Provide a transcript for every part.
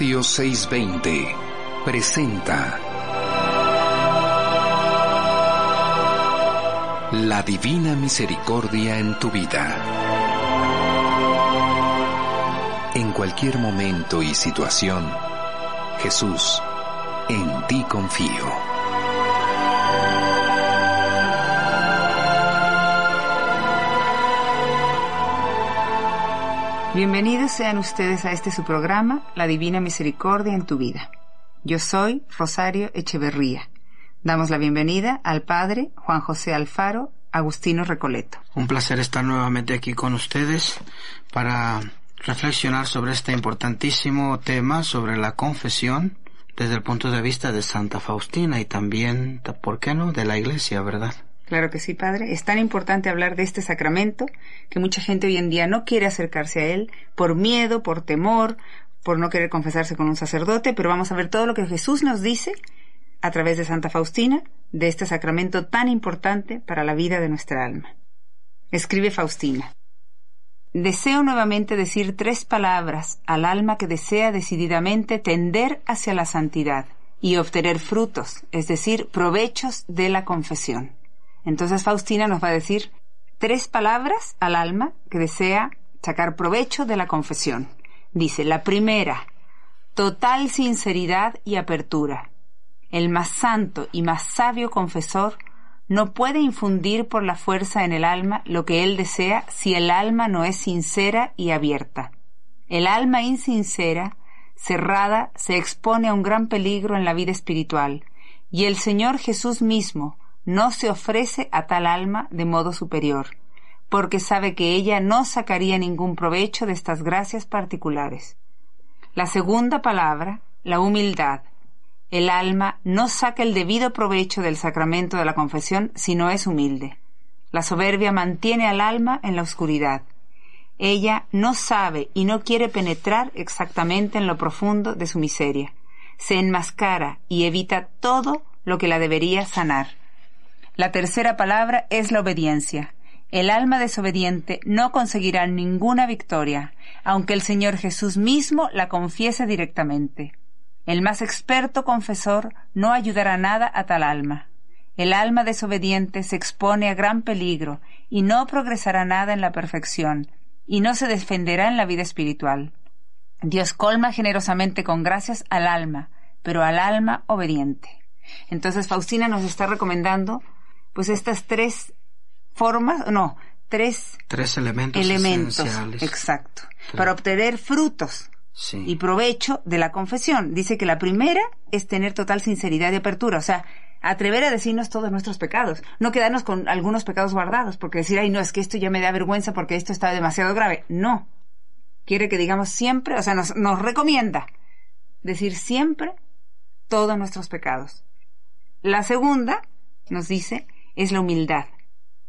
Radio 620 presenta La Divina Misericordia en tu vida. En cualquier momento y situación, Jesús, en ti confío. Bienvenidos sean ustedes a su programa, La Divina Misericordia en tu vida. Yo soy Rosario Echeverría. Damos la bienvenida al Padre Juan José Alfaro Agustino Recoleto. Un placer estar nuevamente aquí con ustedes para reflexionar sobre este importantísimo tema, sobre la confesión, desde el punto de vista de Santa Faustina y también, ¿por qué no?, de la Iglesia, ¿verdad? Claro que sí, Padre. Es tan importante hablar de este sacramento que mucha gente hoy en día no quiere acercarse a él por miedo, por temor, por no querer confesarse con un sacerdote, pero vamos a ver todo lo que Jesús nos dice a través de Santa Faustina de este sacramento tan importante para la vida de nuestra alma. Escribe Faustina: deseo nuevamente decir 3 palabras al alma que desea decididamente tender hacia la santidad y obtener frutos, es decir, provechos de la confesión. Entonces Faustina nos va a decir 3 palabras al alma que desea sacar provecho de la confesión. Dice, la primera, total sinceridad y apertura. El más santo y más sabio confesor no puede infundir por la fuerza en el alma lo que él desea si el alma no es sincera y abierta. El alma insincera, cerrada, se expone a un gran peligro en la vida espiritual, y el Señor Jesús mismo no se ofrece a tal alma de modo superior, porque sabe que ella no sacaría ningún provecho de estas gracias particulares. La segunda palabra, la humildad. El alma no saca el debido provecho del sacramento de la confesión si no es humilde. La soberbia mantiene al alma en la oscuridad. Ella no sabe y no quiere penetrar exactamente en lo profundo de su miseria. Se enmascara y evita todo lo que la debería sanar. La tercera palabra es la obediencia. El alma desobediente no conseguirá ninguna victoria, aunque el Señor Jesús mismo la confiese directamente. El más experto confesor no ayudará nada a tal alma. El alma desobediente se expone a gran peligro y no progresará nada en la perfección, y no se defenderá en la vida espiritual. Dios colma generosamente con gracias al alma, pero al alma obediente. Entonces Faustina nos está recomendando pues estas 3 formas, no, 3 elementos esenciales. Exacto, para obtener frutos y provecho de la confesión. Dice que la primera es tener total sinceridad y apertura, o sea, atrever a decirnos todos nuestros pecados, no quedarnos con algunos pecados guardados, porque decir, ay no, es que esto ya me da vergüenza porque esto está demasiado grave. No, quiere que digamos siempre, o sea, nos recomienda decir siempre todos nuestros pecados. La segunda, nos dice, es la humildad.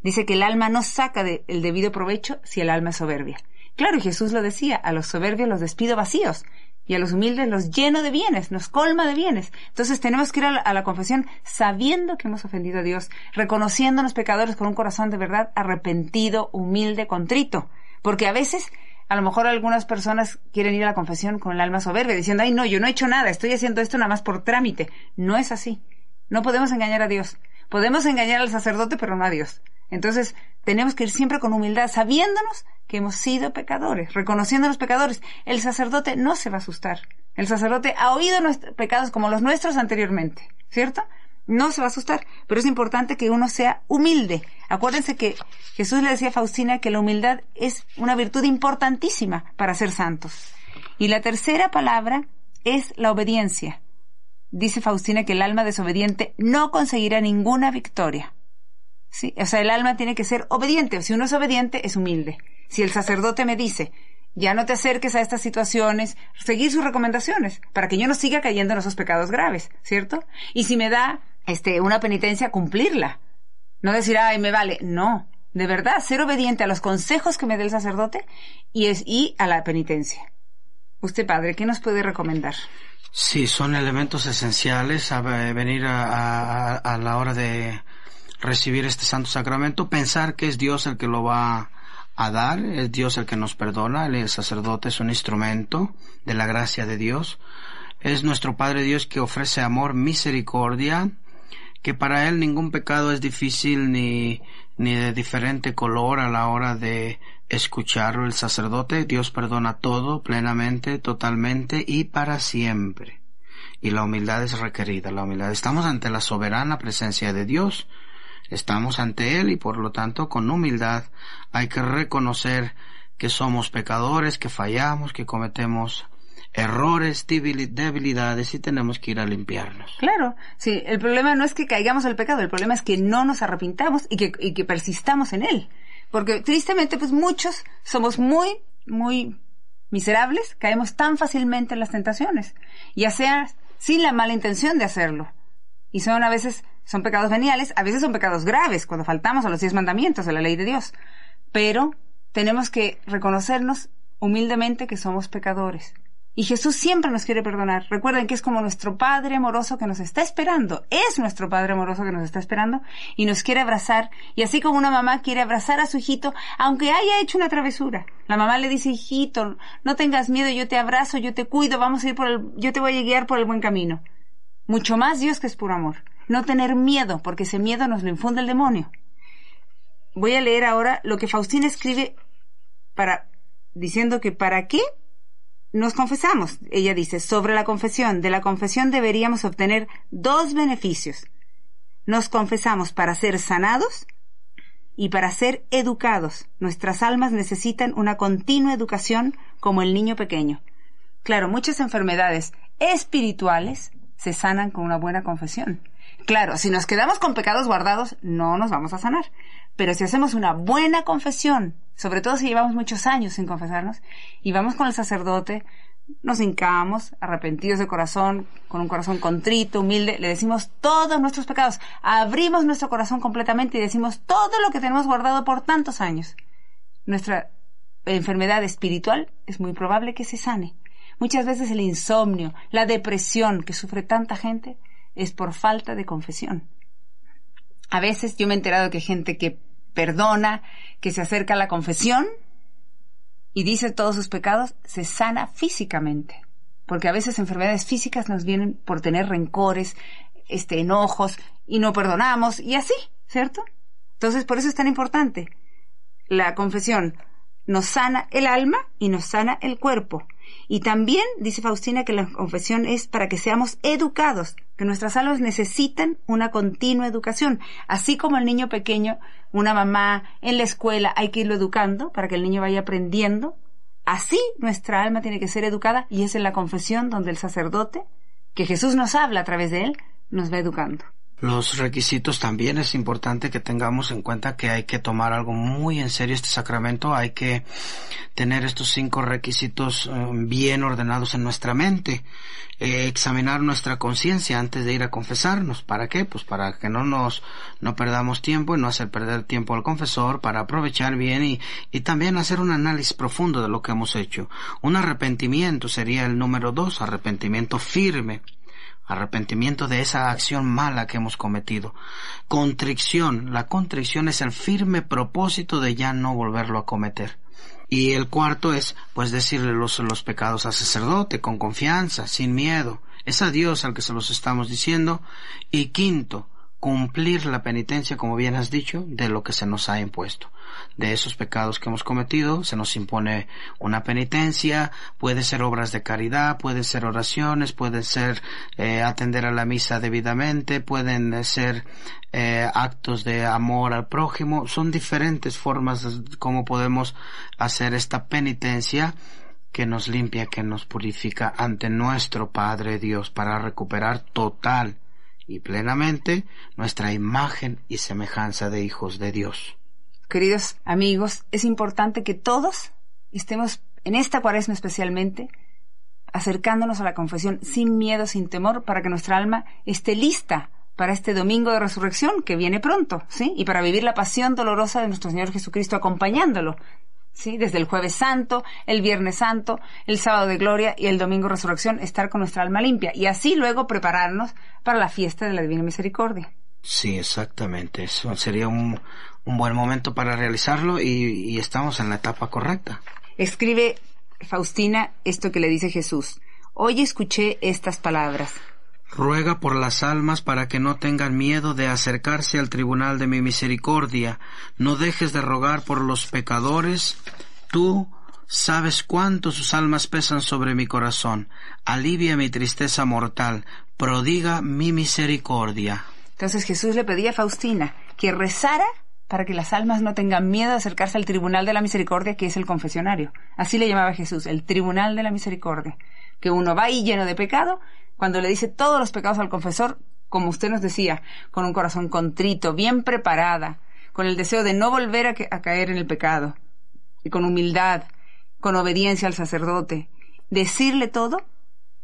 Dice que el alma no saca el debido provecho si el alma es soberbia. Claro, Jesús lo decía, a los soberbios los despido vacíos y a los humildes los lleno de bienes, nos colma de bienes. Entonces tenemos que ir a la confesión sabiendo que hemos ofendido a Dios, reconociéndonos pecadores con un corazón de verdad arrepentido, humilde, contrito. Porque a veces, a lo mejor algunas personas quieren ir a la confesión con el alma soberbia, diciendo, ay no, yo no he hecho nada, estoy haciendo esto nada más por trámite. No es así. No podemos engañar a Dios. Podemos engañar al sacerdote, pero no a Dios. Entonces, tenemos que ir siempre con humildad, sabiéndonos que hemos sido pecadores, reconociéndonos pecadores. El sacerdote no se va a asustar. El sacerdote ha oído nuestros pecados como los nuestros anteriormente, ¿cierto? No se va a asustar, pero es importante que uno sea humilde. Acuérdense que Jesús le decía a Faustina que la humildad es una virtud importantísima para ser santos. Y la tercera palabra es la obediencia. Dice Faustina que el alma desobediente no conseguirá ninguna victoria. ¿Sí? O sea, el alma tiene que ser obediente. Si uno es obediente, es humilde. Si el sacerdote me dice, ya no te acerques a estas situaciones, seguir sus recomendaciones, para que yo no siga cayendo en esos pecados graves, ¿cierto? Y si me da una penitencia, cumplirla. No decir, ay, me vale. No. De verdad, ser obediente a los consejos que me dé el sacerdote y a la penitencia. Usted, Padre, ¿qué nos puede recomendar? Sí, son elementos esenciales a venir a la hora de recibir este santo sacramento, pensar que es Dios el que lo va a dar, es Dios el que nos perdona, el sacerdote es un instrumento de la gracia de Dios, es nuestro Padre Dios que ofrece amor, misericordia, que para Él ningún pecado es difícil ni de diferente color a la hora de escucharlo. El sacerdote, Dios perdona todo, plenamente, totalmente y para siempre. Y la humildad es requerida, la humildad. Estamos ante la soberana presencia de Dios, estamos ante Él y por lo tanto con humildad hay que reconocer que somos pecadores, que fallamos, que cometemos errores, debilidades y tenemos que ir a limpiarnos. Claro, sí, el problema no es que caigamos al pecado, el problema es que no nos arrepintamos y que persistamos en él. Porque tristemente, pues muchos somos muy miserables, caemos tan fácilmente en las tentaciones, ya sea sin la mala intención de hacerlo. Y son pecados veniales, a veces son pecados graves, cuando faltamos a los 10 mandamientos de la ley de Dios. Pero tenemos que reconocernos humildemente que somos pecadores. Y Jesús siempre nos quiere perdonar. Recuerden que es como nuestro Padre amoroso que nos está esperando. Es nuestro Padre amoroso que nos está esperando y nos quiere abrazar. Y así como una mamá quiere abrazar a su hijito, aunque haya hecho una travesura. La mamá le dice, hijito, no tengas miedo, yo te abrazo, yo te cuido, yo te voy a guiar por el buen camino. Mucho más Dios que es puro amor. No tener miedo, porque ese miedo nos lo infunde el demonio. Voy a leer ahora lo que Faustina escribe diciendo que ¿para qué nos confesamos? Ella dice, sobre la confesión. De la confesión deberíamos obtener 2 beneficios. Nos confesamos para ser sanados y para ser educados. Nuestras almas necesitan una continua educación como el niño pequeño. Claro, muchas enfermedades espirituales se sanan con una buena confesión. Claro, si nos quedamos con pecados guardados, no nos vamos a sanar. Pero si hacemos una buena confesión, sobre todo si llevamos muchos años sin confesarnos, y vamos con el sacerdote, nos hincamos, arrepentidos de corazón, con un corazón contrito, humilde, le decimos todos nuestros pecados, abrimos nuestro corazón completamente y decimos todo lo que tenemos guardado por tantos años. Nuestra enfermedad espiritual es muy probable que se sane. Muchas veces el insomnio, la depresión que sufre tanta gente es por falta de confesión. A veces yo me he enterado que hay gente que perdona, que se acerca a la confesión y dice todos sus pecados, se sana físicamente. Porque a veces enfermedades físicas nos vienen por tener rencores, enojos, y no perdonamos, y así, ¿cierto? Entonces, por eso es tan importante. La confesión nos sana el alma y nos sana el cuerpo. Y también dice Faustina que la confesión es para que seamos educados, que nuestras almas necesitan una continua educación. Así como el niño pequeño, una mamá en la escuela hay que irlo educando para que el niño vaya aprendiendo. Así nuestra alma tiene que ser educada y es en la confesión donde el sacerdote, que Jesús nos habla a través de él, nos va educando. Los requisitos también es importante que tengamos en cuenta que hay que tomar algo muy en serio este sacramento, hay que tener estos 5 requisitos bien ordenados en nuestra mente, examinar nuestra conciencia antes de ir a confesarnos. ¿Para qué? Pues para que no perdamos tiempo y no hacer perder tiempo al confesor, para aprovechar bien y también hacer un análisis profundo de lo que hemos hecho. Un arrepentimiento sería el número 2, arrepentimiento firme. Arrepentimiento de esa acción mala que hemos cometido. Contrición. La contrición es el firme propósito de ya no volverlo a cometer. Y el cuarto es, pues, decirle los pecados al sacerdote con confianza, sin miedo. Es a Dios al que se los estamos diciendo. Y quinto, cumplir la penitencia, como bien has dicho, de lo que se nos ha impuesto. De esos pecados que hemos cometido, se nos impone una penitencia, puede ser obras de caridad, puede ser oraciones, puede ser atender a la misa debidamente, pueden ser actos de amor al prójimo. Son diferentes formas como podemos hacer esta penitencia que nos limpia, que nos purifica ante nuestro Padre Dios para recuperar total y plenamente nuestra imagen y semejanza de hijos de Dios. Queridos amigos, es importante que todos estemos, en esta Cuaresma especialmente, acercándonos a la confesión sin miedo, sin temor, para que nuestra alma esté lista para este domingo de resurrección que viene pronto, ¿sí? Y para vivir la pasión dolorosa de nuestro Señor Jesucristo acompañándolo, ¿sí? Desde el Jueves Santo, el Viernes Santo, el Sábado de Gloria y el Domingo de Resurrección, estar con nuestra alma limpia y así luego prepararnos para la fiesta de la Divina Misericordia. Sí, exactamente. Eso sería un buen momento para realizarlo y estamos en la etapa correcta. Escribe Faustina esto que le dice Jesús. Hoy escuché estas palabras. Ruega por las almas para que no tengan miedo de acercarse al tribunal de mi misericordia. No dejes de rogar por los pecadores. Tú sabes cuánto sus almas pesan sobre mi corazón. Alivia mi tristeza mortal. Prodiga mi misericordia. Entonces Jesús le pedía a Faustina que rezara para que las almas no tengan miedo de acercarse al tribunal de la misericordia, que es el confesionario. Así le llamaba Jesús, el tribunal de la misericordia. Que uno va ahí lleno de pecado, cuando le dice todos los pecados al confesor, como usted nos decía, con un corazón contrito, bien preparada, con el deseo de no volver a caer en el pecado, y con humildad, con obediencia al sacerdote, decirle todo,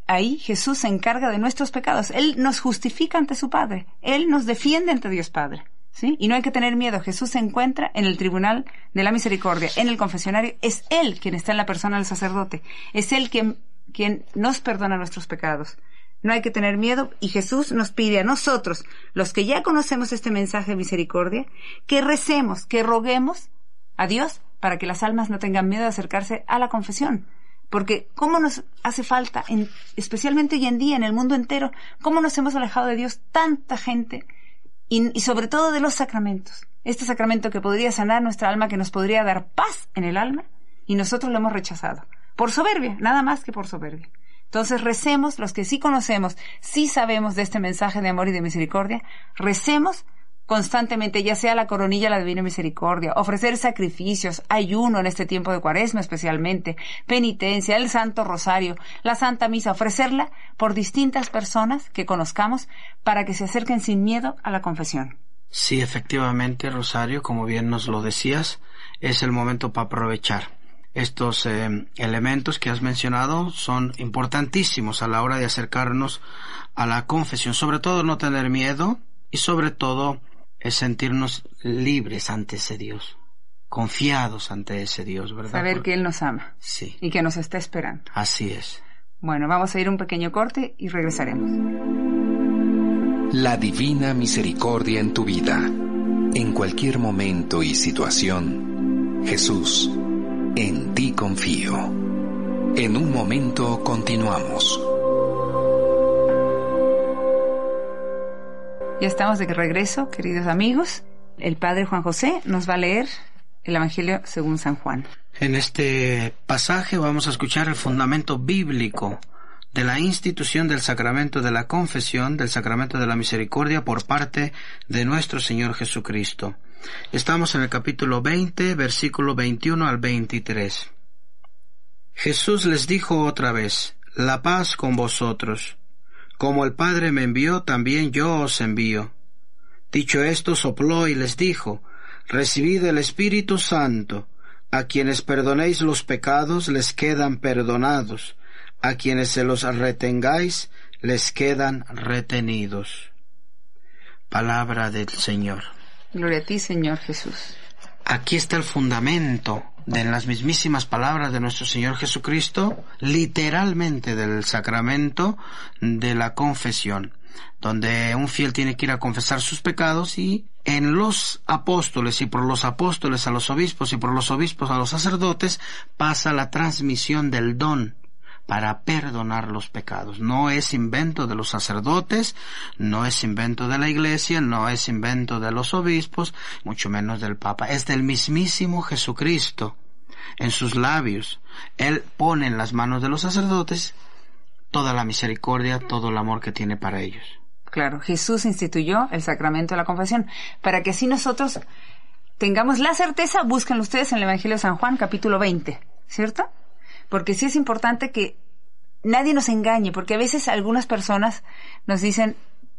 ahí Jesús se encarga de nuestros pecados. Él nos justifica ante su Padre, Él nos defiende ante Dios Padre, ¿sí? Y no hay que tener miedo, Jesús se encuentra en el tribunal de la misericordia, en el confesionario, es Él quien está en la persona del sacerdote, es Él quien nos perdona nuestros pecados. No hay que tener miedo, y Jesús nos pide a nosotros, los que ya conocemos este mensaje de misericordia, que recemos, que roguemos a Dios para que las almas no tengan miedo de acercarse a la confesión. Porque cómo nos hace falta, especialmente hoy en día, en el mundo entero, cómo nos hemos alejado de Dios tanta gente, y sobre todo de los sacramentos. Este sacramento que podría sanar nuestra alma, que nos podría dar paz en el alma, y nosotros lo hemos rechazado. Por soberbia, nada más que por soberbia. Entonces recemos, los que sí conocemos, sí sabemos de este mensaje de amor y de misericordia, recemos constantemente, ya sea la coronilla, la divina misericordia, ofrecer sacrificios, ayuno en este tiempo de Cuaresma especialmente, penitencia, el Santo Rosario, la Santa Misa, ofrecerla por distintas personas que conozcamos para que se acerquen sin miedo a la confesión. Sí, efectivamente, Rosario, como bien nos lo decías, es el momento para aprovechar. Estos elementos que has mencionado son importantísimos a la hora de acercarnos a la confesión. Sobre todo no tener miedo y sobre todo sentirnos libres ante ese Dios, confiados ante ese Dios, ¿verdad? Saber que Él nos ama. Sí. Y que nos está esperando. Así es. Bueno, vamos a ir a un pequeño corte y regresaremos. La divina misericordia en tu vida. En cualquier momento y situación, Jesús, en ti confío. En un momento continuamos. Ya estamos de regreso, queridos amigos. El Padre Juan José nos va a leer el Evangelio según San Juan. En este pasaje vamos a escuchar el fundamento bíblico de la institución del sacramento de la confesión, del sacramento de la misericordia por parte de nuestro Señor Jesucristo. Estamos en el capítulo 20, versículo 21 al 23. Jesús les dijo otra vez: la paz con vosotros. Como el Padre me envió, también yo os envío. Dicho esto, sopló y les dijo: recibid el Espíritu Santo. A quienes perdonéis los pecados, les quedan perdonados. A quienes se los retengáis, les quedan retenidos. Palabra del Señor. Gloria a ti, Señor Jesús. Aquí está el fundamento de las mismísimas palabras de nuestro Señor Jesucristo, literalmente del sacramento de la confesión, donde un fiel tiene que ir a confesar sus pecados, y en los apóstoles y por los apóstoles a los obispos y por los obispos a los sacerdotes pasa la transmisión del don para perdonar los pecados. No es invento de los sacerdotes, no es invento de la Iglesia, no es invento de los obispos, mucho menos del Papa. Es del mismísimo Jesucristo. En sus labios, Él pone en las manos de los sacerdotes toda la misericordia, todo el amor que tiene para ellos. Claro, Jesús instituyó el sacramento de la confesión para que así nosotros tengamos la certeza. Búsquenlo ustedes en el Evangelio de San Juan, capítulo 20, ¿cierto? Porque sí es importante que nadie nos engañe, porque a veces algunas personas nos dicen,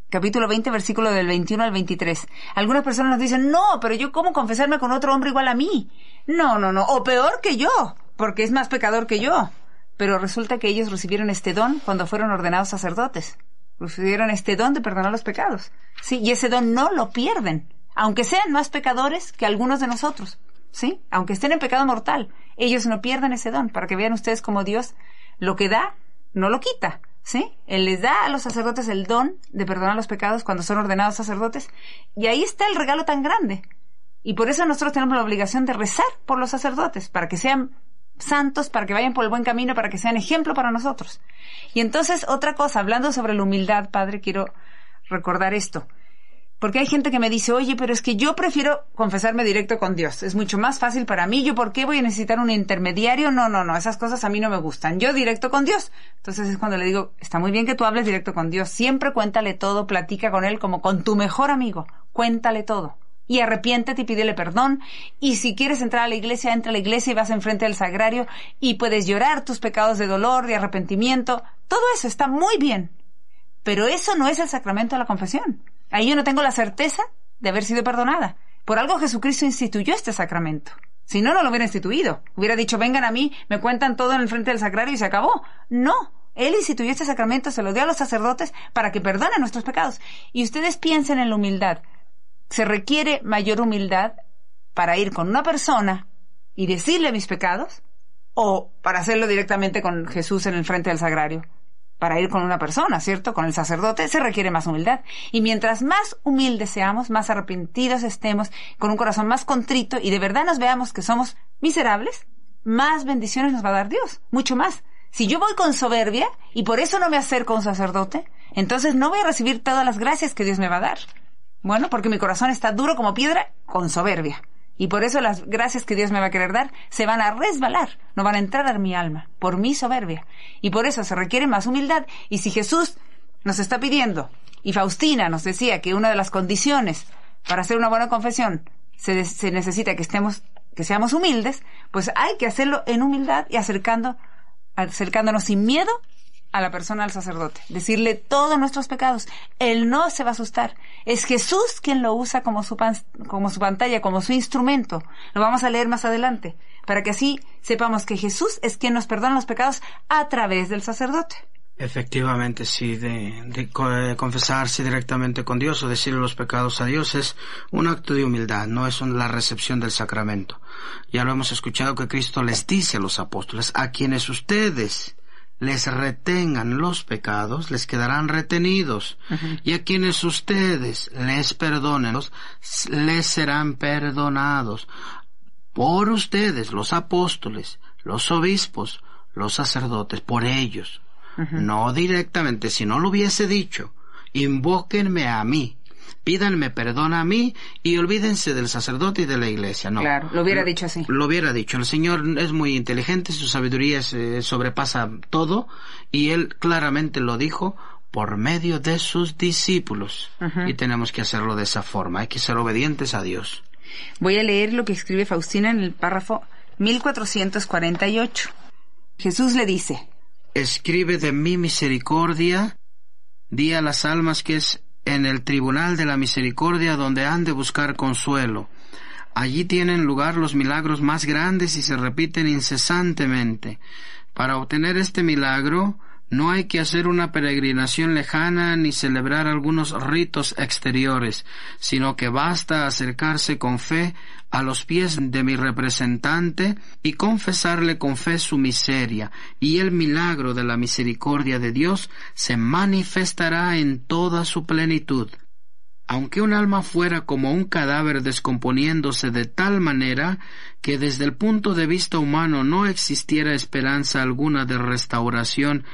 capítulo 20, versículo del 21 al 23, algunas personas nos dicen: no, pero yo ¿cómo confesarme con otro hombre igual a mí? No, o peor que yo, porque es más pecador que yo. Pero resulta que ellos recibieron este don cuando fueron ordenados sacerdotes. Recibieron este don de perdonar los pecados. Sí, y ese don no lo pierden, aunque sean más pecadores que algunos de nosotros. ¿Sí? Aunque estén en pecado mortal, ellos no pierden ese don, para que vean ustedes cómo Dios lo que da, no lo quita, ¿sí? Él les da a los sacerdotes el don de perdonar los pecados cuando son ordenados sacerdotes, y ahí está el regalo tan grande. Y por eso nosotros tenemos la obligación de rezar por los sacerdotes, para que sean santos, para que vayan por el buen camino, para que sean ejemplo para nosotros. Y entonces, otra cosa, hablando sobre la humildad, Padre, quiero recordar esto. Porque hay gente que me dice, oye, pero es que yo prefiero confesarme directo con Dios. Es mucho más fácil para mí. ¿Yo por qué voy a necesitar un intermediario? No, esas cosas a mí no me gustan. Yo directo con Dios. Entonces es cuando le digo, está muy bien que tú hables directo con Dios. Siempre cuéntale todo, platica con Él como con tu mejor amigo. Cuéntale todo. Y arrepiéntete y pídele perdón. Y si quieres entrar a la iglesia, entra a la iglesia y vas enfrente del sagrario y puedes llorar tus pecados de dolor, de arrepentimiento. Todo eso está muy bien. Pero eso no es el sacramento de la confesión. Ahí yo no tengo la certeza de haber sido perdonada. Por algo Jesucristo instituyó este sacramento. Si no, no lo hubiera instituido. Hubiera dicho, vengan a mí, me cuentan todo en el frente del sagrario y se acabó. No. Él instituyó este sacramento, se lo dio a los sacerdotes para que perdonen nuestros pecados. Y ustedes piensen en la humildad. Se requiere mayor humildad para ir con una persona y decirle mis pecados, o para hacerlo directamente con Jesús en el frente del sagrario. Para ir con una persona, ¿cierto? Con el sacerdote se requiere más humildad. Y mientras más humildes seamos, más arrepentidos estemos, con un corazón más contrito y de verdad nos veamos que somos miserables, más bendiciones nos va a dar Dios, mucho más. Si yo voy con soberbia y por eso no me acerco a un sacerdote, entonces no voy a recibir todas las gracias que Dios me va a dar. Bueno, porque mi corazón está duro como piedra con soberbia. Y por eso las gracias que Dios me va a querer dar se van a resbalar, no van a entrar a mi alma, por mi soberbia. Y por eso se requiere más humildad. Y si Jesús nos está pidiendo, y Faustina nos decía que una de las condiciones para hacer una buena confesión se necesita que seamos humildes, pues hay que hacerlo en humildad y acercándonos sin miedo a la persona, al sacerdote, decirle todos nuestros pecados. Él no se va a asustar. Es Jesús quien lo usa como su pantalla, como su instrumento. Lo vamos a leer más adelante, para que así sepamos que Jesús es quien nos perdona los pecados a través del sacerdote. Efectivamente, sí, de confesarse directamente con Dios o decirle los pecados a Dios es un acto de humildad, no es la recepción del sacramento. Ya lo hemos escuchado que Cristo les dice a los apóstoles, a quienes ustedes les retengan los pecados, les quedarán retenidos. Y a quienes ustedes les perdonen, les serán perdonados. Por ustedes, los apóstoles, los obispos, los sacerdotes, por ellos. No directamente, si no lo hubiese dicho, invóquenme a mí, pídanme perdón a mí y olvídense del sacerdote y de la iglesia. No. Claro, lo hubiera dicho así. Lo hubiera dicho. El Señor es muy inteligente, su sabiduría sobrepasa todo, y Él claramente lo dijo por medio de sus discípulos. Y tenemos que hacerlo de esa forma, hay que ser obedientes a Dios. Voy a leer lo que escribe Faustina en el párrafo 1448. Jesús le dice: escribe de mi misericordia, di a las almas que es en el tribunal de la misericordia donde han de buscar consuelo. Allí tienen lugar los milagros más grandes y se repiten incesantemente. Para obtener este milagro no hay que hacer una peregrinación lejana ni celebrar algunos ritos exteriores, sino que basta acercarse con fe a los pies de mi representante y confesarle con fe su miseria, y el milagro de la misericordia de Dios se manifestará en toda su plenitud. Aunque un alma fuera como un cadáver descomponiéndose de tal manera que desde el punto de vista humano no existiera esperanza alguna de restauración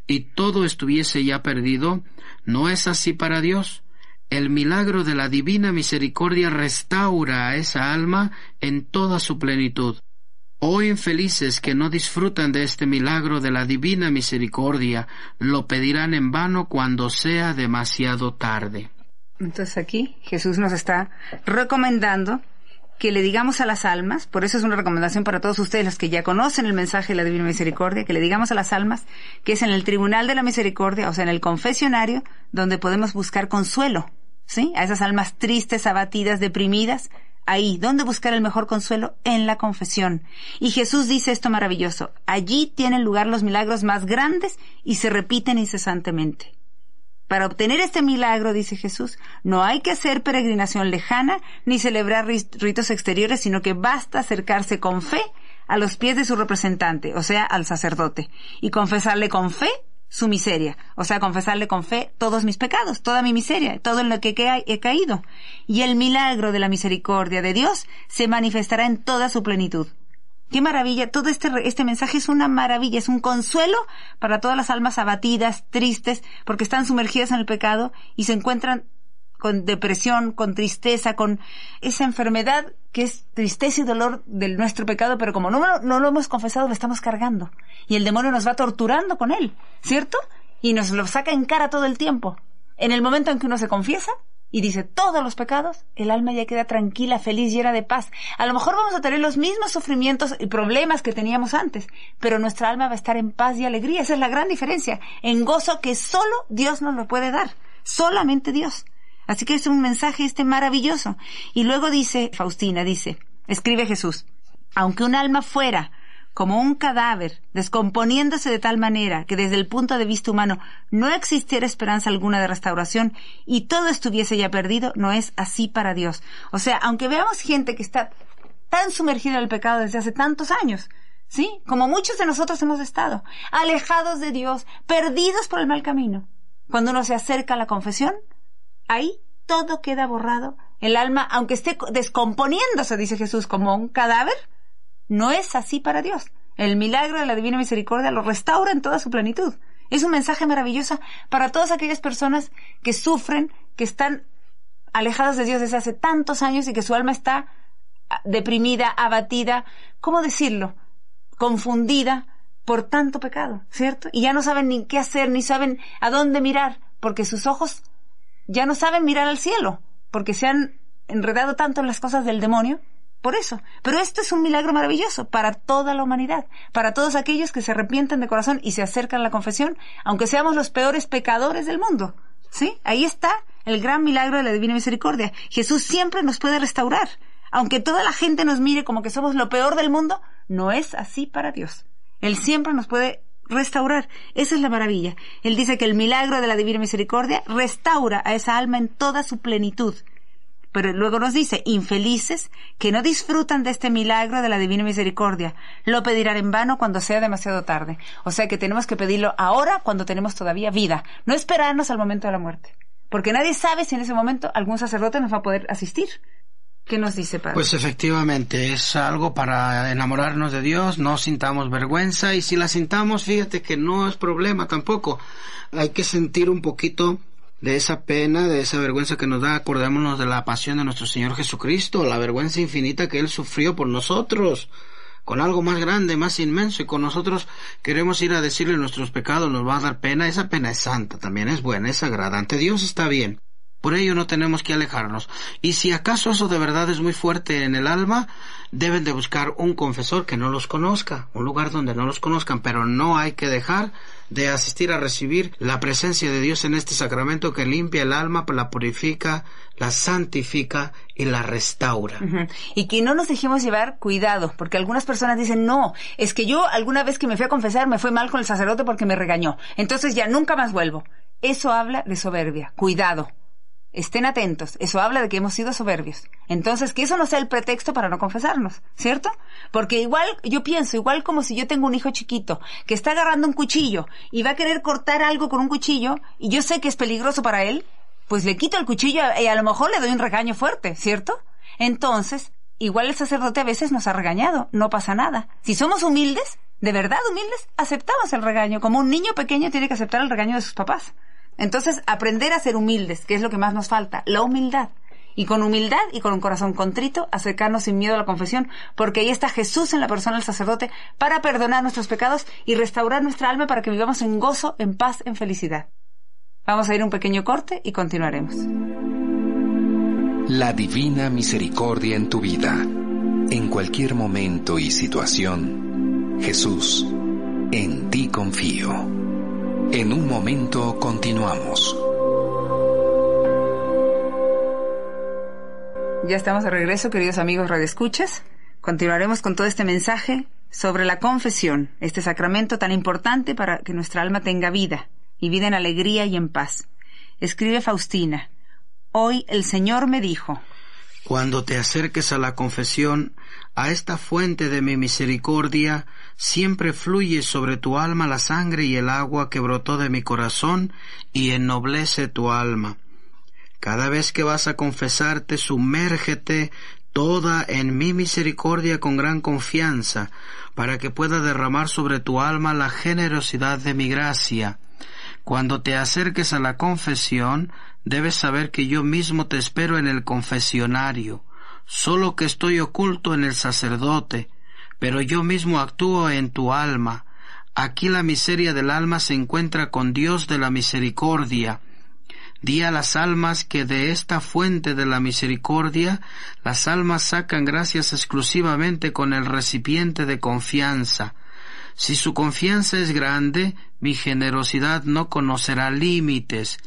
y todo estuviese ya perdido, no es así para Dios. El milagro de la divina misericordia restaura a esa alma en toda su plenitud. Oh infelices que no disfrutan de este milagro de la divina misericordia, lo pedirán en vano cuando sea demasiado tarde. Entonces aquí Jesús nos está recomendando que le digamos a las almas, por eso es una recomendación para todos ustedes, los que ya conocen el mensaje de la Divina Misericordia, que le digamos a las almas que es en el tribunal de la misericordia, o sea, en el confesionario, donde podemos buscar consuelo, ¿sí? A esas almas tristes, abatidas, deprimidas, ahí, ¿dónde buscar el mejor consuelo? En la confesión. Y Jesús dice esto maravilloso: allí tienen lugar los milagros más grandes y se repiten incesantemente. Para obtener este milagro, dice Jesús, no hay que hacer peregrinación lejana ni celebrar ritos exteriores, sino que basta acercarse con fe a los pies de su representante, o sea, al sacerdote, y confesarle con fe su miseria. O sea, confesarle con fe todos mis pecados, toda mi miseria, todo en lo que he caído. Y el milagro de la misericordia de Dios se manifestará en toda su plenitud. ¡Qué maravilla! Todo este mensaje es una maravilla, es un consuelo para todas las almas abatidas, tristes, porque están sumergidas en el pecado y se encuentran con depresión, con tristeza, con esa enfermedad que es tristeza y dolor de nuestro pecado, pero como no lo hemos confesado, lo estamos cargando. Y el demonio nos va torturando con él, ¿cierto? Y nos lo saca en cara todo el tiempo. En el momento en que uno se confiesa y dice todos los pecados, el alma ya queda tranquila, feliz, llena de paz. A lo mejor vamos a tener los mismos sufrimientos y problemas que teníamos antes, pero nuestra alma va a estar en paz y alegría. Esa es la gran diferencia, en gozo que solo Dios nos lo puede dar, solamente Dios. Así que es un mensaje maravilloso. Y luego dice Faustina, escribe Jesús, aunque un alma fuera como un cadáver, descomponiéndose de tal manera que desde el punto de vista humano no existiera esperanza alguna de restauración y todo estuviese ya perdido, no es así para Dios. O sea, aunque veamos gente que está tan sumergida en el pecado desde hace tantos años, ¿sí? Como muchos de nosotros hemos estado, alejados de Dios, perdidos por el mal camino. Cuando uno se acerca a la confesión, ahí todo queda borrado. El alma, aunque esté descomponiéndose, dice Jesús, como un cadáver, no es así para Dios. El milagro de la divina misericordia lo restaura en toda su plenitud. Es un mensaje maravilloso para todas aquellas personas que sufren, que están alejadas de Dios desde hace tantos años y que su alma está deprimida, abatida, ¿cómo decirlo? Confundida por tanto pecado, ¿cierto? Y ya no saben ni qué hacer, ni saben a dónde mirar, porque sus ojos ya no saben mirar al cielo, porque se han enredado tanto en las cosas del demonio, por eso. Pero esto es un milagro maravilloso para toda la humanidad, para todos aquellos que se arrepienten de corazón y se acercan a la confesión, aunque seamos los peores pecadores del mundo, ¿sí? Ahí está el gran milagro de la divina misericordia. Jesús siempre nos puede restaurar. Aunque toda la gente nos mire como que somos lo peor del mundo, no es así para Dios. Él siempre nos puede restaurar. Esa es la maravilla. Él dice que el milagro de la divina misericordia restaura a esa alma en toda su plenitud. Pero luego nos dice, infelices que no disfrutan de este milagro de la divina misericordia, lo pedirán en vano cuando sea demasiado tarde. O sea que tenemos que pedirlo ahora cuando tenemos todavía vida, no esperarnos al momento de la muerte. Porque nadie sabe si en ese momento algún sacerdote nos va a poder asistir. ¿Qué nos dice, Padre? Pues efectivamente, es algo para enamorarnos de Dios, no sintamos vergüenza, y si la sintamos, fíjate que no es problema tampoco. Hay que sentir un poquito de esa pena, de esa vergüenza que nos da. Acordémonos de la pasión de nuestro Señor Jesucristo, la vergüenza infinita que Él sufrió por nosotros, con algo más grande, más inmenso, y con nosotros queremos ir a decirle nuestros pecados, nos va a dar pena. Esa pena es santa, también es buena, es sagrada, ante Dios está bien. Por ello no tenemos que alejarnos. Y si acaso eso de verdad es muy fuerte en el alma, deben de buscar un confesor que no los conozca, un lugar donde no los conozcan, pero no hay que dejar de asistir a recibir la presencia de Dios en este sacramento que limpia el alma, la purifica, la santifica y la restaura. Uh-huh. Y que no nos dejemos llevar, cuidado, porque algunas personas dicen, no, es que yo alguna vez que me fui a confesar me fue mal con el sacerdote porque me regañó, entonces ya nunca más vuelvo. Eso habla de soberbia, cuidado. Estén atentos, eso habla de que hemos sido soberbios. Entonces, que eso no sea el pretexto para no confesarnos, ¿cierto? Porque igual, yo pienso, igual como si yo tengo un hijo chiquito que está agarrando un cuchillo y va a querer cortar algo con un cuchillo y yo sé que es peligroso para él, pues le quito el cuchillo y a lo mejor le doy un regaño fuerte, ¿cierto? Entonces, igual el sacerdote a veces nos ha regañado, no pasa nada. Si somos humildes, de verdad humildes, aceptamos el regaño, como un niño pequeño tiene que aceptar el regaño de sus papás. Entonces, aprender a ser humildes, que es lo que más nos falta, la humildad. Y con humildad y con un corazón contrito, acercarnos sin miedo a la confesión, porque ahí está Jesús en la persona del sacerdote para perdonar nuestros pecados y restaurar nuestra alma para que vivamos en gozo, en paz, en felicidad. Vamos a ir a un pequeño corte y continuaremos. La divina misericordia en tu vida. En cualquier momento y situación, Jesús, en ti confío. En un momento continuamos. Ya estamos de regreso, queridos amigos radioescuchas. Continuaremos con todo este mensaje sobre la confesión, este sacramento tan importante para que nuestra alma tenga vida, y vida en alegría y en paz. Escribe Faustina, hoy el Señor me dijo: Cuando te acerques a la confesión, a esta fuente de mi misericordia, siempre fluye sobre tu alma la sangre y el agua que brotó de mi corazón y ennoblece tu alma. Cada vez que vas a confesarte, sumérgete toda en mi misericordia con gran confianza, para que pueda derramar sobre tu alma la generosidad de mi gracia. Cuando te acerques a la confesión, debes saber que yo mismo te espero en el confesionario, solo que estoy oculto en el sacerdote, pero yo mismo actúo en tu alma. Aquí la miseria del alma se encuentra con Dios de la misericordia. Di a las almas que de esta fuente de la misericordia, las almas sacan gracias exclusivamente con el recipiente de confianza. Si su confianza es grande, mi generosidad no conocerá límites.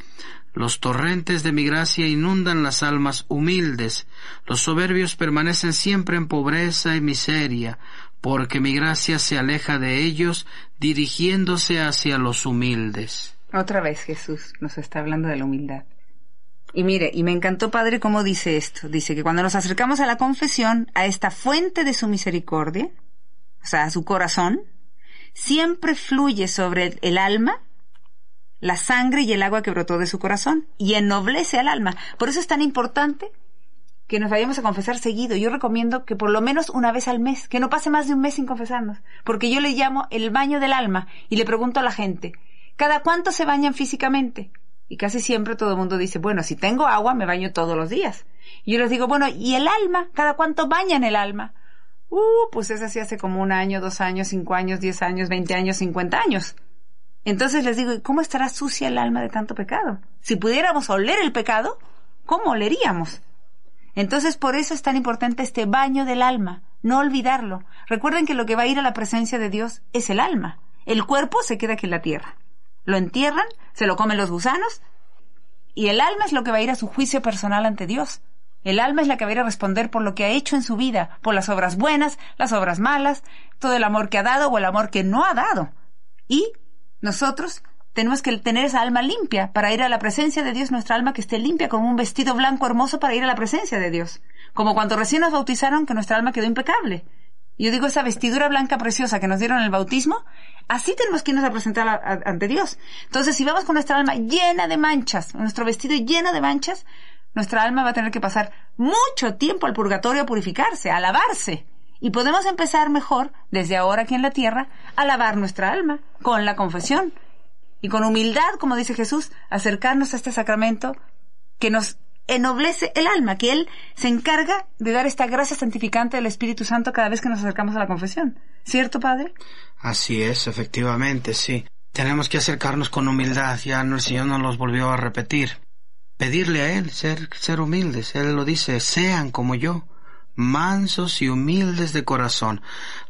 Los torrentes de mi gracia inundan las almas humildes. Los soberbios permanecen siempre en pobreza y miseria, porque mi gracia se aleja de ellos, dirigiéndose hacia los humildes. Otra vez Jesús nos está hablando de la humildad. Y mire, y me encantó, Padre, cómo dice esto. Dice que cuando nos acercamos a la confesión, a esta fuente de su misericordia, o sea, a su corazón, siempre fluye sobre el alma la sangre y el agua que brotó de su corazón y ennoblece al alma. Por eso es tan importante que nos vayamos a confesar seguido. Yo recomiendo que por lo menos una vez al mes, que no pase más de un mes sin confesarnos, porque yo le llamo el baño del alma y le pregunto a la gente, ¿cada cuánto se bañan físicamente? Y casi siempre todo el mundo dice, bueno, si tengo agua me baño todos los días. Y yo les digo, bueno, ¿y el alma? ¿Cada cuánto bañan el alma? Pues es así hace como 1 año, 2 años, 5 años, 10 años, 20 años, 50 años. Entonces les digo, ¿cómo estará sucia el alma de tanto pecado? Si pudiéramos oler el pecado, ¿cómo oleríamos? Entonces por eso es tan importante este baño del alma, no olvidarlo. Recuerden que lo que va a ir a la presencia de Dios es el alma. El cuerpo se queda aquí en la tierra. Lo entierran, se lo comen los gusanos, y el alma es lo que va a ir a su juicio personal ante Dios. El alma es la que va a ir a responder por lo que ha hecho en su vida, por las obras buenas, las obras malas, todo el amor que ha dado o el amor que no ha dado. Y nosotros tenemos que tener esa alma limpia para ir a la presencia de Dios, nuestra alma que esté limpia como un vestido blanco hermoso para ir a la presencia de Dios. Como cuando recién nos bautizaron, que nuestra alma quedó impecable. Yo digo, esa vestidura blanca preciosa que nos dieron en el bautismo, así tenemos que irnos a presentar ante Dios. Entonces, si vamos con nuestra alma llena de manchas, nuestro vestido lleno de manchas, nuestra alma va a tener que pasar mucho tiempo al purgatorio a purificarse, a lavarse. Y podemos empezar mejor, desde ahora aquí en la tierra, a lavar nuestra alma con la confesión. Y con humildad, como dice Jesús, acercarnos a este sacramento que nos ennoblece el alma, que Él se encarga de dar esta gracia santificante del Espíritu Santo cada vez que nos acercamos a la confesión. ¿Cierto, Padre? Así es, efectivamente, sí. Tenemos que acercarnos con humildad, ya el Señor nos los volvió a repetir. Pedirle a Él, ser humildes. Él lo dice, sean como yo, mansos y humildes de corazón.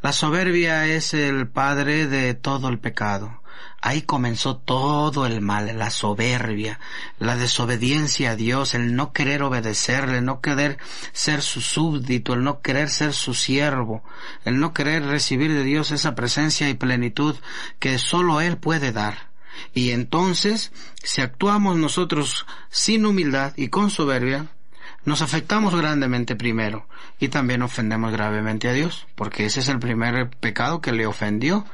La soberbia es el padre de todo el pecado. Ahí comenzó todo el mal, la soberbia, la desobediencia a Dios, el no querer obedecerle, el no querer ser su súbdito, el no querer ser su siervo, el no querer recibir de Dios esa presencia y plenitud que solo Él puede dar. Y entonces, si actuamos nosotros sin humildad y con soberbia, nos afectamos grandemente primero y también ofendemos gravemente a Dios, porque ese es el primer pecado que le ofendió.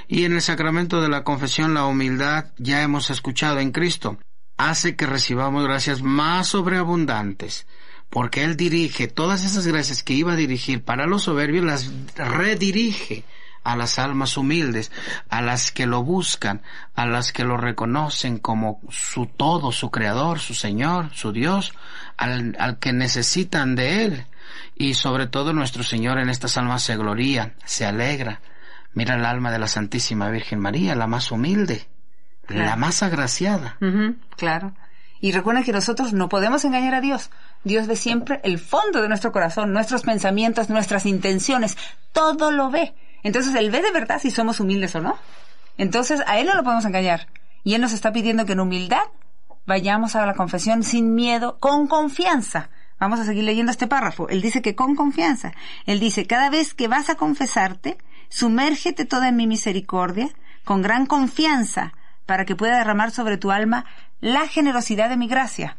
Y en el sacramento de la confesión, la humildad, ya hemos escuchado en Cristo, hace que recibamos gracias más sobreabundantes, porque Él dirige todas esas gracias que iba a dirigir para los soberbios, las redirige a las almas humildes, a las que lo buscan, a las que lo reconocen como su todo, su Creador, su Señor, su Dios, al que necesitan de Él. Y sobre todo nuestro Señor en estas almas se gloría, se alegra. Mira el alma de la Santísima Virgen María, la más humilde, claro, la más agraciada. Claro. Y recuerden que nosotros no podemos engañar a Dios. Dios ve siempre el fondo de nuestro corazón, nuestros pensamientos, nuestras intenciones, todo lo ve. Entonces Él ve de verdad si somos humildes o no. Entonces a Él no lo podemos engañar. Y Él nos está pidiendo que en humildad vayamos a la confesión sin miedo, con confianza. Vamos a seguir leyendo este párrafo. Él dice que con confianza. Él dice, cada vez que vas a confesarte, sumérgete toda en mi misericordia, con gran confianza, para que pueda derramar sobre tu alma la generosidad de mi gracia.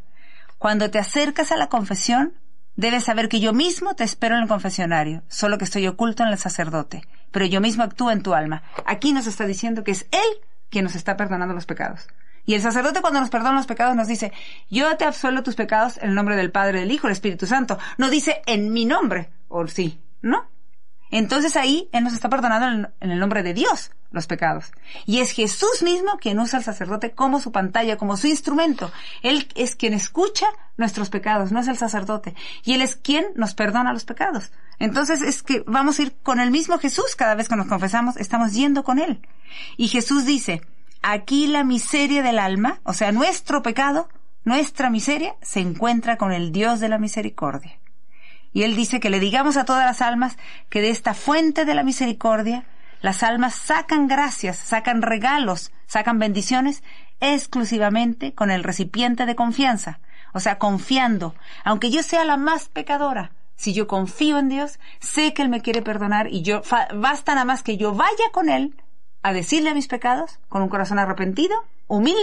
Cuando te acercas a la confesión, Debes saber que yo mismo te espero en el confesionario, solo que estoy oculto en el sacerdote, pero yo mismo actúo en tu alma. Aquí nos está diciendo que es Él quien nos está perdonando los pecados. Y el sacerdote, cuando nos perdona los pecados, nos dice, yo te absuelvo tus pecados en el nombre del Padre, del Hijo, del Espíritu Santo. No dice en mi nombre, o sí, ¿no? Entonces ahí Él nos está perdonando en el nombre de Dios los pecados. Y es Jesús mismo quien usa al sacerdote como su pantalla, como su instrumento. Él es quien escucha nuestros pecados, no es el sacerdote. Y Él es quien nos perdona los pecados. Entonces es que vamos a ir con el mismo Jesús cada vez que nos confesamos, estamos yendo con Él. Y Jesús dice, aquí la miseria del alma, o sea, nuestro pecado, nuestra miseria, se encuentra con el Dios de la misericordia. Y Él dice que le digamos a todas las almas que de esta fuente de la misericordia, las almas sacan gracias, sacan regalos, sacan bendiciones exclusivamente con el recipiente de confianza. O sea, confiando. Aunque yo sea la más pecadora, si yo confío en Dios, sé que Él me quiere perdonar y basta nada más que yo vaya con Él a decirle mis pecados con un corazón arrepentido, humilde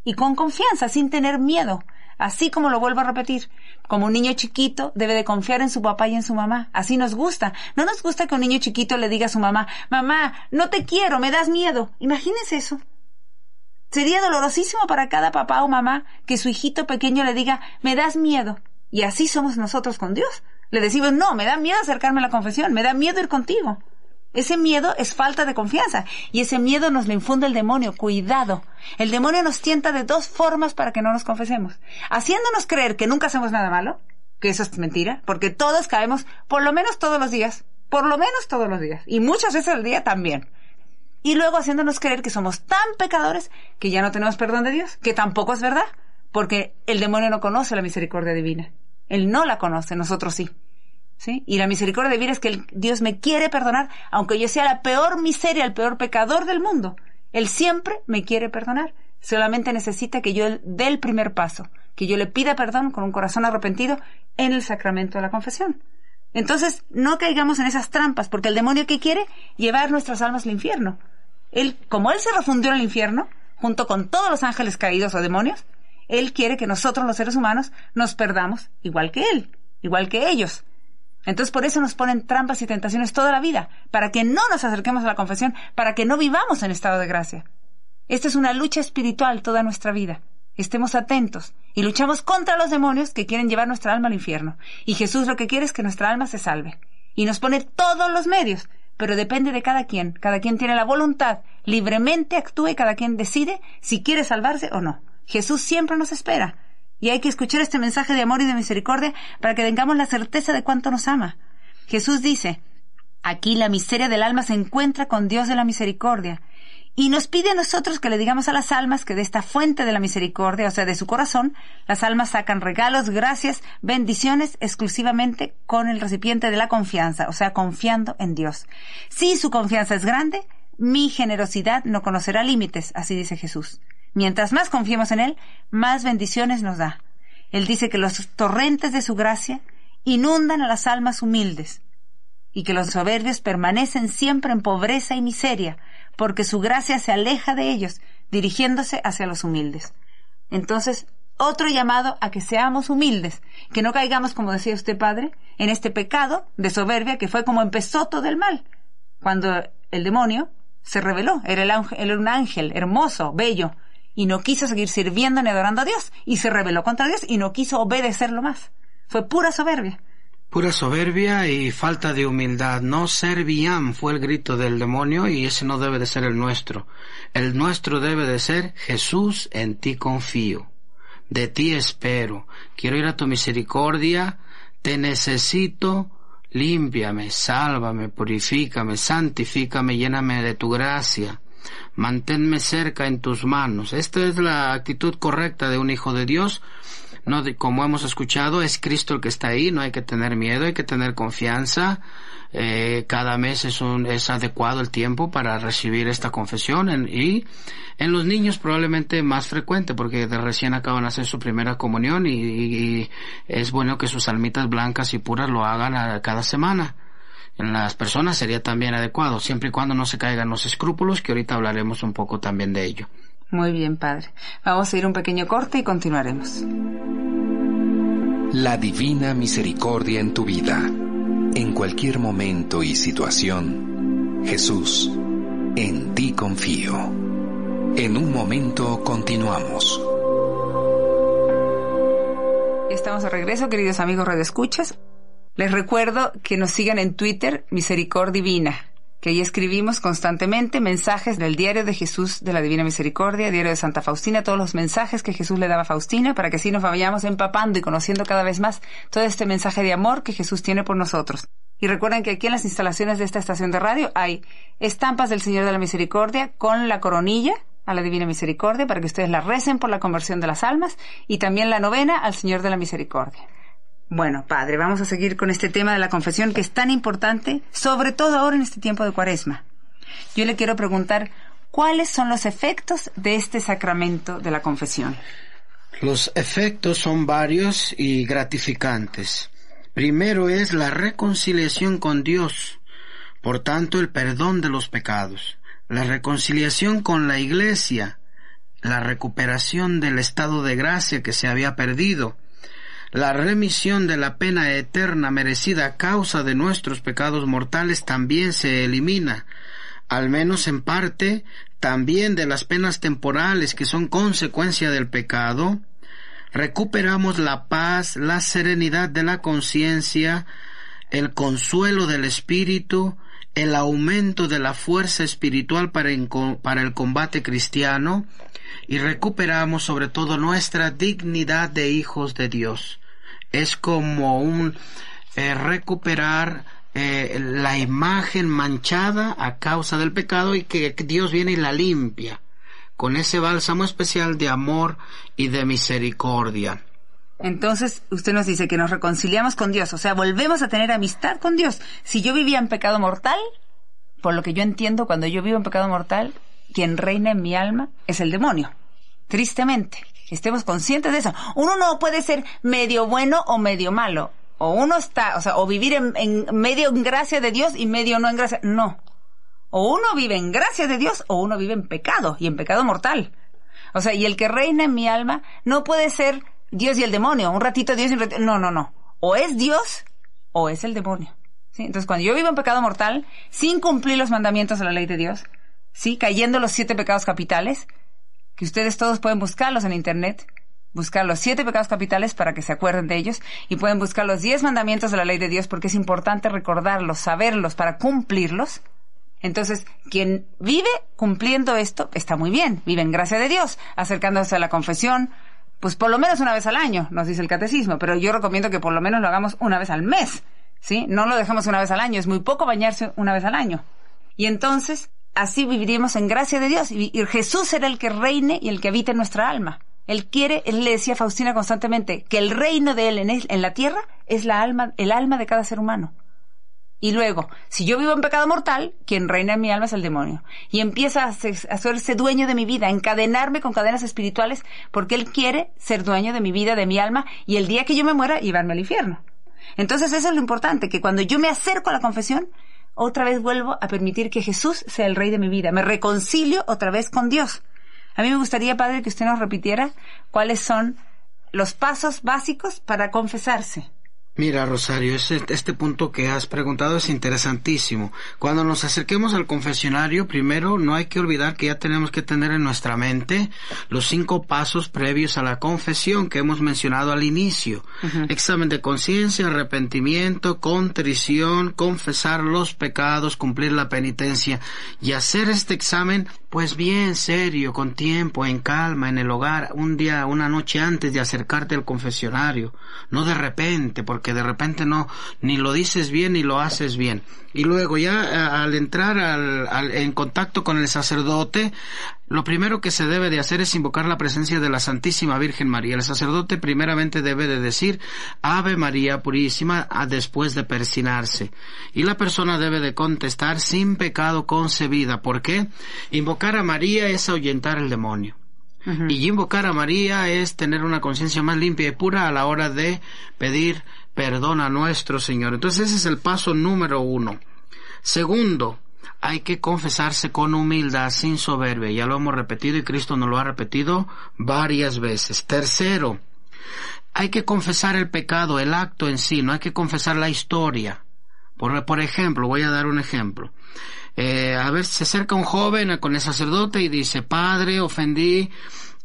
y con confianza, sin tener miedo. Así como lo vuelvo a repetir, como un niño chiquito debe de confiar en su papá y en su mamá. Así nos gusta. No nos gusta que un niño chiquito le diga a su mamá, mamá, no te quiero, me das miedo. Imagínense eso. Sería dolorosísimo para cada papá o mamá que su hijito pequeño le diga, me das miedo. Y así somos nosotros con Dios. Le decimos, no, me da miedo acercarme a la confesión, me da miedo ir contigo. Ese miedo es falta de confianza y ese miedo nos lo infunde el demonio. Cuidado. El demonio nos tienta de dos formas para que no nos confesemos. Haciéndonos creer que nunca hacemos nada malo, que eso es mentira, porque todos caemos por lo menos todos los días, y muchas veces al día también. Y luego haciéndonos creer que somos tan pecadores que ya no tenemos perdón de Dios, que tampoco es verdad, porque el demonio no conoce la misericordia divina. Él no la conoce, nosotros sí. ¿Sí? Y la misericordia divina es que Dios me quiere perdonar, aunque yo sea la peor miseria, el peor pecador del mundo. Él siempre me quiere perdonar. Solamente necesita que yo dé el primer paso, que yo le pida perdón con un corazón arrepentido en el sacramento de la confesión. Entonces, no caigamos en esas trampas, porque el demonio, ¿qué quiere? Llevar nuestras almas al infierno. Como Él se refundió en el infierno, junto con todos los ángeles caídos o demonios, Él quiere que nosotros, los seres humanos, nos perdamos igual que Él, igual que ellos. Entonces por eso nos ponen trampas y tentaciones toda la vida, para que no nos acerquemos a la confesión, para que no vivamos en estado de gracia. Esta es una lucha espiritual toda nuestra vida. Estemos atentos y luchamos contra los demonios que quieren llevar nuestra alma al infierno. Y Jesús lo que quiere es que nuestra alma se salve. Y nos pone todos los medios, pero depende de cada quien. Cada quien tiene la voluntad, libremente actúa y cada quien decide si quiere salvarse o no. Jesús siempre nos espera. Y hay que escuchar este mensaje de amor y de misericordia para que tengamos la certeza de cuánto nos ama. Jesús dice, aquí la miseria del alma se encuentra con Dios de la misericordia. Y nos pide a nosotros que le digamos a las almas que de esta fuente de la misericordia, o sea, de su corazón, las almas sacan regalos, gracias, bendiciones exclusivamente con el recipiente de la confianza, o sea, confiando en Dios. Si su confianza es grande, mi generosidad no conocerá límites, así dice Jesús. Mientras más confiemos en Él, más bendiciones nos da. Él dice que los torrentes de su gracia inundan a las almas humildes y que los soberbios permanecen siempre en pobreza y miseria, porque su gracia se aleja de ellos, dirigiéndose hacia los humildes. Entonces, otro llamado a que seamos humildes, que no caigamos, como decía usted, Padre, en este pecado de soberbia que fue como empezó todo el mal, cuando el demonio se rebeló. Era un ángel hermoso, bello, y no quiso seguir sirviendo ni adorando a Dios, y se rebeló contra Dios y no quiso obedecerlo más. Fue pura soberbia. Pura soberbia y falta de humildad. No serviam fue el grito del demonio y ese no debe de ser el nuestro. El nuestro debe de ser Jesús, en ti confío. De ti espero. Quiero ir a tu misericordia. Te necesito. Límpiame, sálvame, purifícame, santifícame, lléname de tu gracia. Manténme cerca en tus manos. Esta es la actitud correcta de un hijo de Dios. Como hemos escuchado, es Cristo el que está ahí. No hay que tener miedo, hay que tener confianza. Cada mes es adecuado el tiempo para recibir esta confesión. Y en los niños probablemente más frecuente, porque recién acaban de hacer su primera comunión y es bueno que sus almitas blancas y puras lo hagan cada semana. En las personas sería también adecuado, siempre y cuando no se caigan los escrúpulos, que ahorita hablaremos un poco también de ello. Muy bien, Padre. Vamos a ir un pequeño corte y continuaremos. La Divina Misericordia en tu vida. En cualquier momento y situación, Jesús, en ti confío. En un momento continuamos. Estamos de regreso, queridos amigos radioescuchas. Les recuerdo que nos sigan en Twitter, Misericordia Divina, que ahí escribimos constantemente mensajes del Diario de Jesús de la Divina Misericordia, Diario de Santa Faustina, todos los mensajes que Jesús le daba a Faustina, para que así nos vayamos empapando y conociendo cada vez más todo este mensaje de amor que Jesús tiene por nosotros. Y recuerden que aquí en las instalaciones de esta estación de radio hay estampas del Señor de la Misericordia con la coronilla a la Divina Misericordia, para que ustedes la recen por la conversión de las almas, y también la novena al Señor de la Misericordia. Bueno, Padre, vamos a seguir con este tema de la confesión, que es tan importante, sobre todo ahora en este tiempo de Cuaresma. Yo le quiero preguntar, ¿cuáles son los efectos de este sacramento de la confesión? Los efectos son varios y gratificantes. Primero es la reconciliación con Dios, por tanto el perdón de los pecados, la reconciliación con la Iglesia, la recuperación del estado de gracia que se había perdido, la remisión de la pena eterna merecida a causa de nuestros pecados mortales también se elimina, al menos en parte, también de las penas temporales que son consecuencia del pecado. Recuperamos la paz, la serenidad de la conciencia, el consuelo del espíritu, el aumento de la fuerza espiritual para el combate cristiano, y recuperamos sobre todo nuestra dignidad de hijos de Dios. Es como un recuperar la imagen manchada a causa del pecado, y que Dios viene y la limpia con ese bálsamo especial de amor y de misericordia. Entonces, usted nos dice que nos reconciliamos con Dios, o sea, volvemos a tener amistad con Dios. Si yo vivía en pecado mortal, por lo que yo entiendo, cuando yo vivo en pecado mortal, quien reina en mi alma es el demonio. Tristemente. Estemos conscientes de eso. Uno no puede ser medio bueno o medio malo. O uno está, o vivir en medio en gracia de Dios y medio no en gracia. No. O uno vive en gracia de Dios o uno vive en pecado, y en pecado mortal. O sea, y el que reina en mi alma no puede ser Dios y el demonio. Un ratito Dios y un ratito... No. O es Dios o es el demonio. ¿Sí? Entonces, cuando yo vivo en pecado mortal, sin cumplir los mandamientos de la ley de Dios, ¿sí? Cayendo los 7 pecados capitales, que ustedes todos pueden buscarlos en internet, buscar los 7 pecados capitales para que se acuerden de ellos, y pueden buscar los 10 mandamientos de la ley de Dios, porque es importante recordarlos, saberlos para cumplirlos. Entonces, quien vive cumpliendo esto está muy bien, vive en gracia de Dios, acercándose a la confesión, pues por lo menos una vez al año, nos dice el catecismo, pero yo recomiendo que por lo menos lo hagamos una vez al mes, ¿sí? No lo dejemos una vez al año, es muy poco bañarse una vez al año. Y entonces, así viviríamos en gracia de Dios, y Jesús será el que reine y el que habite en nuestra alma. Él le decía a Faustina constantemente, que el reino de Él en la tierra es el alma de cada ser humano. Y luego, si yo vivo en pecado mortal, quien reina en mi alma es el demonio. Y empieza a hacerse dueño de mi vida, a encadenarme con cadenas espirituales, porque él quiere ser dueño de mi vida, de mi alma, y el día que yo me muera, llevarme al infierno. Entonces eso es lo importante, que cuando yo me acerco a la confesión, otra vez vuelvo a permitir que Jesús sea el rey de mi vida. Me reconcilio otra vez con Dios. A mí me gustaría, Padre, que usted nos repitiera cuáles son los pasos básicos para confesarse. Mira, Rosario, este punto que has preguntado es interesantísimo. Cuando nos acerquemos al confesionario, primero no hay que olvidar que ya tenemos que tener en nuestra mente los 5 pasos previos a la confesión que hemos mencionado al inicio. Uh-huh. Examen de conciencia, arrepentimiento, contrición, confesar los pecados, cumplir la penitencia, y hacer este examen pues bien serio, con tiempo, en calma, en el hogar, un día, una noche antes de acercarte al confesionario, no de repente, porque de repente no, ni lo dices bien ni lo haces bien. Y luego ya al entrar en contacto con el sacerdote, lo primero que se debe de hacer es invocar la presencia de la Santísima Virgen María. El sacerdote primeramente debe de decir Ave María Purísima después de persignarse. Y la persona debe de contestar sin pecado concebida. ¿Por qué? Invocar a María es ahuyentar el demonio. Uh-huh. Y invocar a María es tener una conciencia más limpia y pura a la hora de pedir perdón a nuestro Señor. Entonces ese es el paso número 1. Segundo, hay que confesarse con humildad, sin soberbia. Ya lo hemos repetido y Cristo nos lo ha repetido varias veces. Tercero, hay que confesar el pecado, el acto en sí, no hay que confesar la historia. Por ejemplo, voy a dar un ejemplo. A ver, se acerca un joven con el sacerdote y dice: Padre, ofendí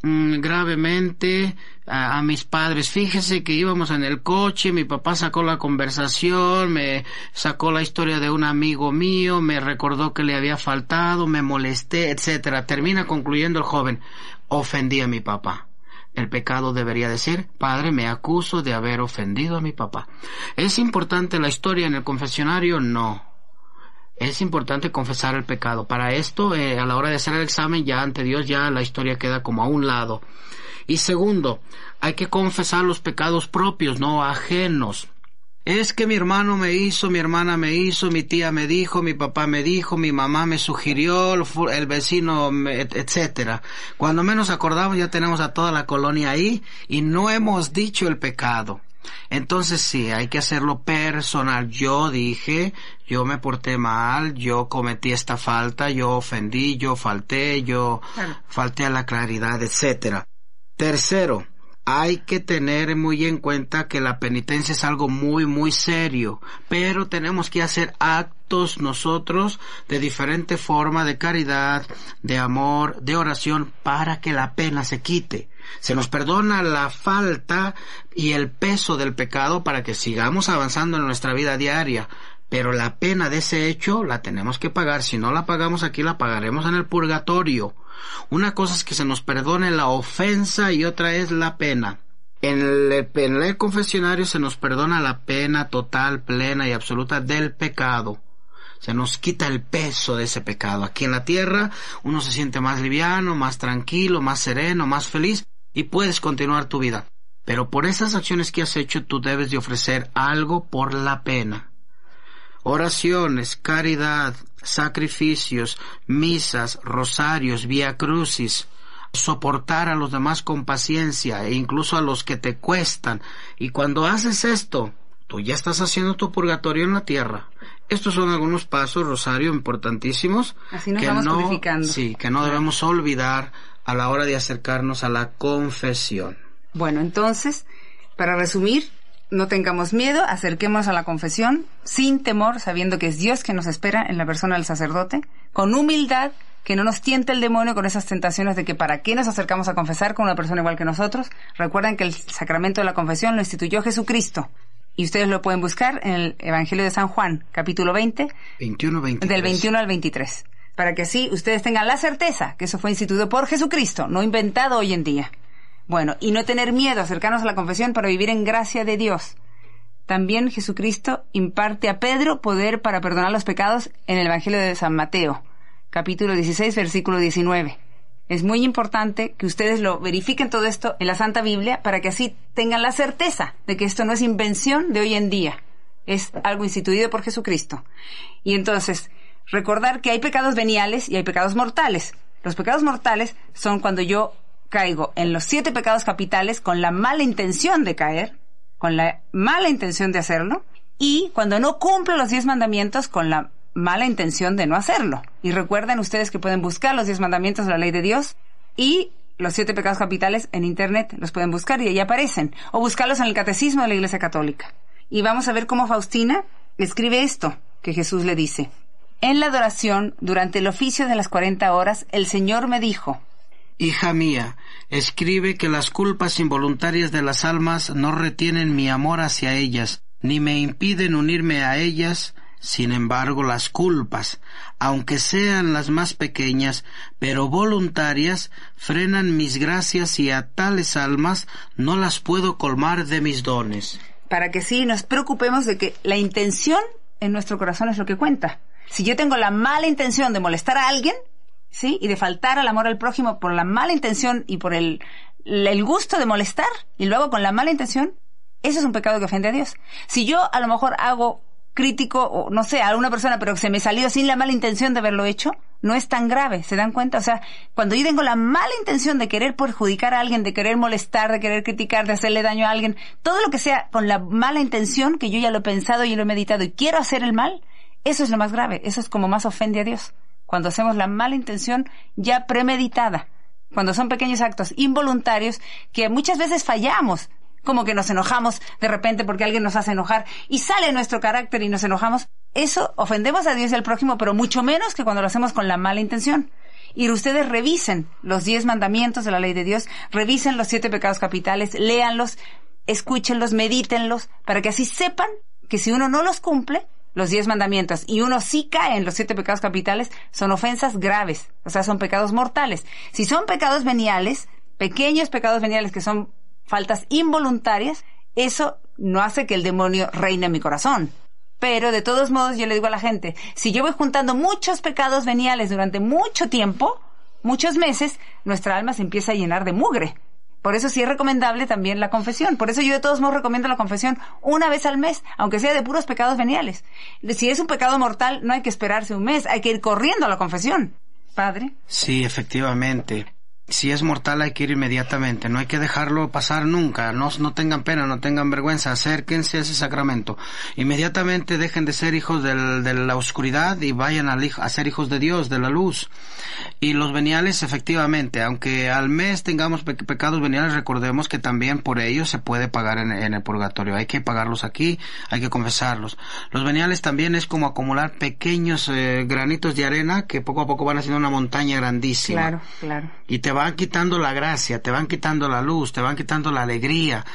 gravemente a mis padres. Fíjese que íbamos en el coche, mi papá sacó la conversación, me sacó la historia de un amigo mío, me recordó que le había faltado, me molesté, etcétera. Termina concluyendo el joven: ofendí a mi papá. El pecado debería decir: Padre, me acuso de haber ofendido a mi papá. ¿Es importante la historia en el confesionario? No. Es importante confesar el pecado. Para esto, a la hora de hacer el examen, ya ante Dios, ya la historia queda como a un lado. Y segundo, hay que confesar los pecados propios, no ajenos. Es que mi hermano me hizo, mi hermana me hizo, mi tía me dijo, mi papá me dijo, mi mamá me sugirió, el vecino, etcétera. Cuando menos acordamos, ya tenemos a toda la colonia ahí y no hemos dicho el pecado. Entonces sí, hay que hacerlo personal. Yo dije, yo me porté mal, yo cometí esta falta, yo ofendí, yo falté a la claridad, etcétera. Tercero, hay que tener muy en cuenta que la penitencia es algo muy, muy serio, pero tenemos que hacer actos nosotros de diferente forma, de caridad, de amor, de oración, para que la pena se quite. Se nos perdona la falta y el peso del pecado para que sigamos avanzando en nuestra vida diaria, pero la pena de ese hecho la tenemos que pagar. Si no la pagamos aquí, la pagaremos en el purgatorio. Una cosa es que se nos perdone la ofensa y otra es la pena. En el confesionario se nos perdona la pena total, plena y absoluta del pecado. Se nos quita el peso de ese pecado. Aquí en la tierra uno se siente más liviano, más tranquilo, más sereno, más feliz y puedes continuar tu vida. Pero por esas acciones que has hecho tú debes de ofrecer algo por la pena. Oraciones, caridad, sacrificios, misas, rosarios, vía crucis, soportar a los demás con paciencia e incluso a los que te cuestan. Y cuando haces esto, tú ya estás haciendo tu purgatorio en la tierra. Estos son algunos pasos, Rosario, importantísimos. Así nos vamos purificando. Sí, que no debemos olvidar a la hora de acercarnos a la confesión. Bueno, entonces, para resumir, no tengamos miedo, acerquémonos a la confesión sin temor, sabiendo que es Dios que nos espera en la persona del sacerdote, con humildad, que no nos tiente el demonio con esas tentaciones de que para qué nos acercamos a confesar con una persona igual que nosotros. Recuerden que el sacramento de la confesión lo instituyó Jesucristo. Y ustedes lo pueden buscar en el Evangelio de San Juan, capítulo 20, 21-23. Del 21 al 23. Para que así ustedes tengan la certeza que eso fue instituido por Jesucristo, no inventado hoy en día. Bueno, y no tener miedo, acercarnos a la confesión para vivir en gracia de Dios. También Jesucristo imparte a Pedro poder para perdonar los pecados en el Evangelio de San Mateo, capítulo 16, versículo 19. Es muy importante que ustedes lo verifiquen todo esto en la Santa Biblia para que así tengan la certeza de que esto no es invención de hoy en día. Es algo instituido por Jesucristo. Y entonces, recordar que hay pecados veniales y hay pecados mortales. Los pecados mortales son cuando yo caigo en los 7 pecados capitales con la mala intención de caer, con la mala intención de hacerlo, y cuando no cumplo los 10 mandamientos con la mala intención de no hacerlo. Y recuerden ustedes que pueden buscar los 10 mandamientos de la ley de Dios y los 7 pecados capitales en internet, los pueden buscar y ahí aparecen, o buscarlos en el catecismo de la Iglesia Católica. Y vamos a ver cómo Faustina escribe esto que Jesús le dice. En la adoración, durante el oficio de las 40 horas, el Señor me dijo: Hija mía, escribe que las culpas involuntarias de las almas no retienen mi amor hacia ellas, ni me impiden unirme a ellas. Sin embargo, las culpas, aunque sean las más pequeñas, pero voluntarias, frenan mis gracias y a tales almas no las puedo colmar de mis dones. Para que sí nos preocupemos de que la intención en nuestro corazón es lo que cuenta. Si yo tengo la mala intención de molestar a alguien, ¿sí?, y de faltar al amor al prójimo por la mala intención y por el gusto de molestar, y luego con la mala intención, eso es un pecado que ofende a Dios. Si yo a lo mejor hago crítico, o no sé, a alguna persona, pero que se me salió sin la mala intención de haberlo hecho, no es tan grave, ¿se dan cuenta? O sea, cuando yo tengo la mala intención de querer perjudicar a alguien, de querer molestar, de querer criticar, de hacerle daño a alguien, todo lo que sea con la mala intención, que yo ya lo he pensado y lo he meditado y quiero hacer el mal, eso es lo más grave, eso es como más ofende a Dios. Cuando hacemos la mala intención ya premeditada, cuando son pequeños actos involuntarios que muchas veces fallamos. Como que nos enojamos de repente porque alguien nos hace enojar y sale nuestro carácter y nos enojamos. Eso ofendemos a Dios y al prójimo, pero mucho menos que cuando lo hacemos con la mala intención. Y ustedes revisen los 10 mandamientos de la ley de Dios, revisen los 7 pecados capitales, léanlos, escúchenlos, medítenlos, para que así sepan que si uno no los cumple, los 10 mandamientos, y uno sí cae en los 7 pecados capitales, son ofensas graves, o sea, son pecados mortales. Si son pecados veniales, pequeños pecados veniales que son faltas involuntarias, eso no hace que el demonio reine en mi corazón. Pero de todos modos yo le digo a la gente, si yo voy juntando muchos pecados veniales durante mucho tiempo, muchos meses, nuestra alma se empieza a llenar de mugre. Por eso sí es recomendable también la confesión. Por eso yo de todos modos recomiendo la confesión una vez al mes, aunque sea de puros pecados veniales. Si es un pecado mortal, no hay que esperarse un mes, hay que ir corriendo a la confesión. Padre. Sí, efectivamente. Si es mortal hay que ir inmediatamente, no hay que dejarlo pasar nunca, no tengan pena, no tengan vergüenza, acérquense a ese sacramento. Inmediatamente dejen de ser hijos de la oscuridad y vayan a ser hijos de Dios, de la luz. Y los veniales, efectivamente, aunque al mes tengamos pecados veniales, recordemos que también por ellos se puede pagar en el purgatorio. Hay que pagarlos aquí, hay que confesarlos. Los veniales también es como acumular pequeños granitos de arena que poco a poco van haciendo una montaña grandísima. Claro, claro. Y te van quitando la gracia, te van quitando la luz, te van quitando la alegría,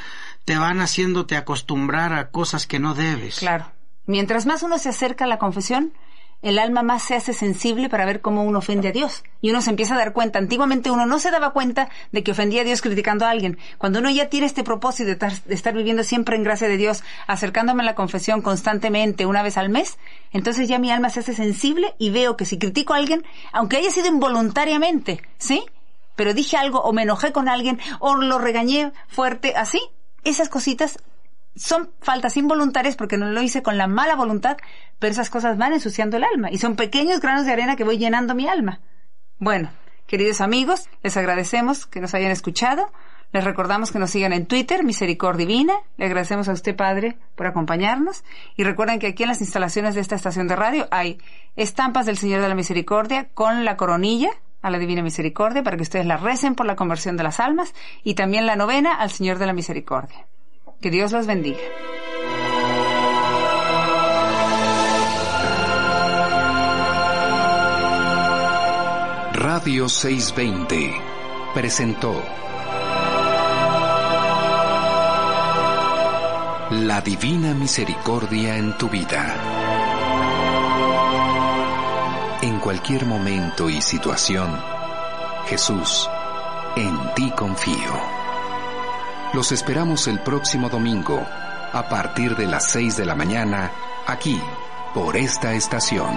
te van haciéndote acostumbrar a cosas que no debes. Claro. Mientras más uno se acerca a la confesión, el alma más se hace sensible para ver cómo uno ofende a Dios. Y uno se empieza a dar cuenta. Antiguamente uno no se daba cuenta de que ofendía a Dios criticando a alguien. Cuando uno ya tiene este propósito de estar viviendo siempre en gracia de Dios, acercándome a la confesión constantemente una vez al mes, entonces ya mi alma se hace sensible y veo que si critico a alguien, aunque haya sido involuntariamente, ¿sí?, pero dije algo o me enojé con alguien o lo regañé fuerte, así, esas cositas son faltas involuntarias porque no lo hice con la mala voluntad, pero esas cosas van ensuciando el alma y son pequeños granos de arena que voy llenando mi alma. Bueno, queridos amigos, les agradecemos que nos hayan escuchado. Les recordamos que nos sigan en Twitter, Misericordia Divina. Le agradecemos a usted, Padre, por acompañarnos. Y recuerden que aquí en las instalaciones de esta estación de radio hay estampas del Señor de la Misericordia con la coronilla a la Divina Misericordia para que ustedes la recen por la conversión de las almas y también la novena al Señor de la Misericordia. Que Dios los bendiga. Radio 620 presentó La Divina Misericordia en tu vida. En cualquier momento y situación, Jesús, en ti confío. Los esperamos el próximo domingo, a partir de las 6 de la mañana, aquí, por esta estación.